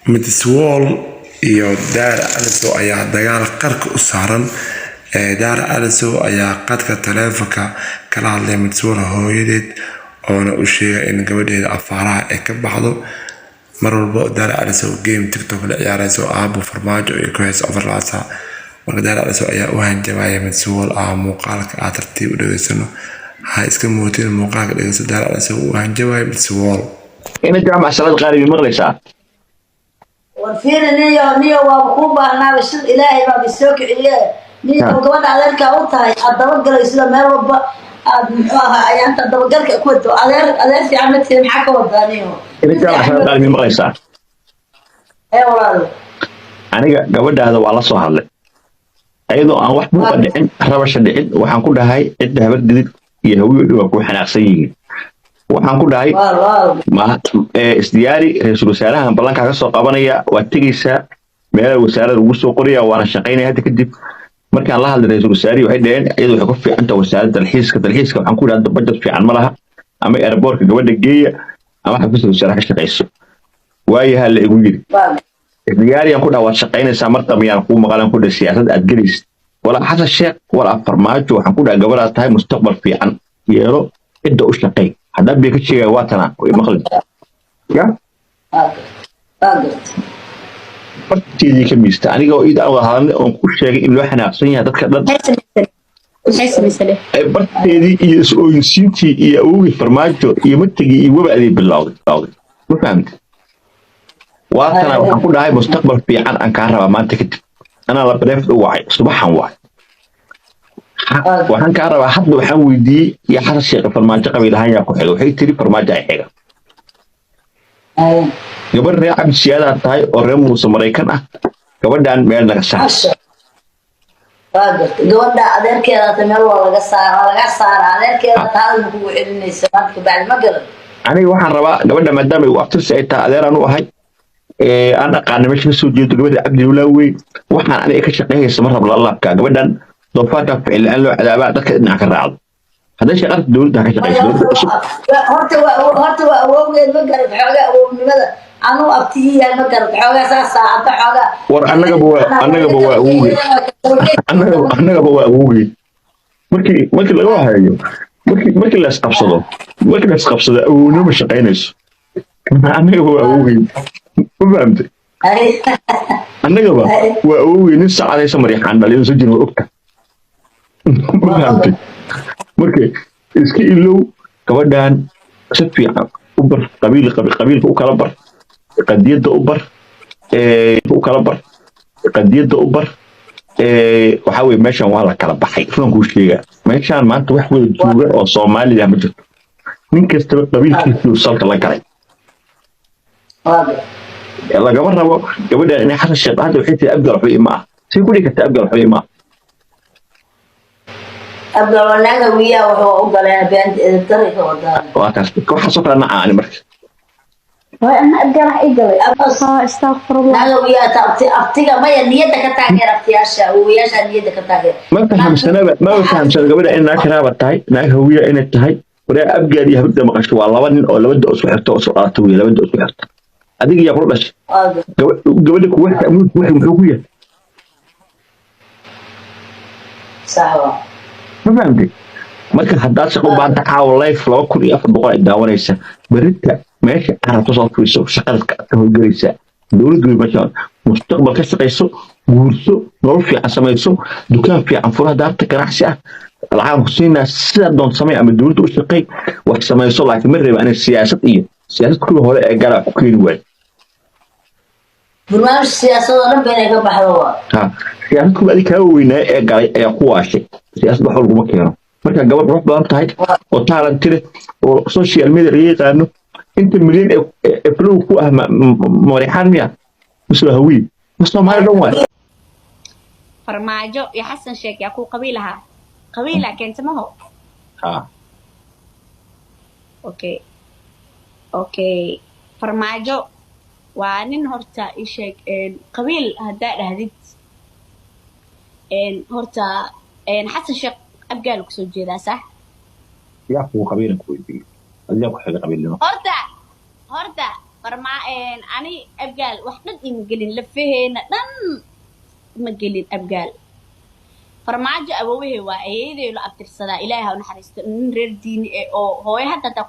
Midswall iyo Dar Aliso ayaa dagaal qarka u saaran. Dar Aliso ayaa qadka taleefanka kala hadlay Midswall hooyadeed oona u sheegay in gabadheeda afaaraha ay ka baxdo. mar walba Dar Aliso game TikTok la ciyaarayso aabo farmaajo iyo ku hayso afarlaasa. marka Dar Aliso ayaa u hanjabaya Midswall muuqaalka aad tartiib u dhageysano. ha iska mootiin muuqaalka dhageyso Dar Aliso u hanjabaya Midswall. ina jaamac salad qaali maqlaysaa وفيرني يا وابكوبا أنا بس إلهي ما بيسوق إليه نيجي وقبل على ذلك أوتاي الدبق جلس لما ربع أنت الدبق جلك كنت على في عملت محك وضانيه ina jaamac salad qaali maqlaysaa إيه والله aniga gabadhaada waa la soo hadlay ayadoo aan wax buuqa dhicin rabasha dhicin waxaan ku dhahay cidda habar didid iyo hawiyadu waa ku xanaaqsan yihiin waxaan ku dhahay ma isdiyaari ra'iisul wasaaraha ballanka ka soo qabanaya waa tigaysa meelaha wasaaradda ugu soo qoraya waana shaqeynaya hadda kadib markaan la hadlay ra'iisul wasaarihi waxay dhaheen iyadoo waxay ku fiican tahay wasaaradda dalxiiska waxaan ku dhahay budget fiican ma laha ama airportka gabadha geeya ama xafiiska wasaaraha ka shaqeyso waayaha la igu yiri isdiyaari aan ku dhahay waad shaqeynaysaa marta miyaan ku maqalan ku dhahay siyaasad aad gelaysid wala xasan sheekh wala farmaajo waxaan ku dhahay gabadha tahay mustaqbal fiican yeelo cidda u shaqeey هذا بيك شيء واتنا مخلد يا برتدي كميست أنا جو إذا أول هذا أنكش شيء إنه إحنا عصينا هذا كذا برتدي يسوي سينتي يأوي فرماجو يمتجي يوبع لي باللاود ما فهمت واتنا أقول هاي مستقبل في عن كهرباء ما تكت أنا لا بريف واعي صباحا واعي waxaan ka rabaa hadda waxaan weydiiyay ya xasan sheekh farmaajo qabiilahan yaa ku xigay waxay tiri farmaajo ay xiga gabadh reer cabsiyaada tahay oo reer muuse maraykan ah gabadhan meel laga saaro gabadha adeerkeeda meel waa laga saara adeerkeeda taada ku celinaysa marka baad ma garan aniga waxaan rabaa gabadha maadaama ay waqti ay tahay adeer aan u ahay aan aqaan meesha soo jeedo gabadha Cabdillah weey waxaan aniga ka shaqeeyay mar rab la ka gabadhan دوفاك فعل لأنه عذابات ذاك إنك الرعد هذا شيء غلط دول ذاك شيء هرتوا أوجد مقرب حاجة وماذا أنا أبتدي مقرب حاجة ساعة حاجة أنا جبوا أوجي ممكن لا هاي ممكن لا أبصده ممكن لا أبصده أو نوم الشقينش أنا جبوا أوجي فهمت أنا جبوا وأوجي نص على سمري حنا اللي نسجل وقتها فهمت markay iska ilow gabadhan si fiican u bar qabiilka u kala bar qadiyada u bar waxa weey meeshan waa la kala baxay runku sheega meeshan maanta wax wada jooga oo Soomaaliya ma jirto nin kasta qabiilkiisa uu salka la galay laga rabo gabadhan inay xasan sheekh hadda waxay tahay abdul xuima si ku dhigta abdul xuima أبغى ولا ويا وهو قال بنت الطريق وضع. وأكاس كم حصل أنا عاني مركز. وأنا أبغى راح يقول أبغى استغفر الله. لا ويا أبتيك ما ينيتك تاجر أبتياشة وياش نيتك تاجر. ما بفهم سنة قبل إن كرابة تاي ناك هوية إن التاي ولا أبغى لي هبدأ مقاش والله ودن ولا بدي أصبح توصلات ولا بدي أصبح. أديك يا بربش. قبلك واحد واحد هوية. صح. ما فهمتي marka hadaad shaqo baanta caaw life 2400 daawanaysa barinta meesha aad soo fiirso shaqada ka howlgalaysa dawladdu meesha mustaqbal ka shaqeyso guurso nolol fiican samayso dukaan fiican furo daarta ganacsi ah lacag husayna sida doon samay ama dawladdu u shaqay wax samayso laakiin ma reebaan siyaasad ku hore ee gala ku keen way barnaamij siyaasadda been ka baxdo siyaasad ku badi ka weynaa ee galay ayaa ku waashay siyaasad wax walba ma keeno marka gabadh ruux badan tahay oo talent leh oo social media yaqaano inta milyan ee flow ku ah marixan miya misoo hawi misoo ma dhan waa farmaajo ya xasan sheekh yaa ku qabiilaha keenta ma ho okay farmaajo waa nin horta isheeg qabiil hadaa dhahdid horta xasan sheekh أبقى لك سوجي ذا صح؟ يا أخو قبيلك ويدي، أجاك حاجة قبيل لنا. هردا أنا أبقال واحدة إمجلين لفهنا دن مجلين أبقال فرماجة أبوه وأيدي لو أبتر صدا إلهها ونحرست نردين أو هو حتى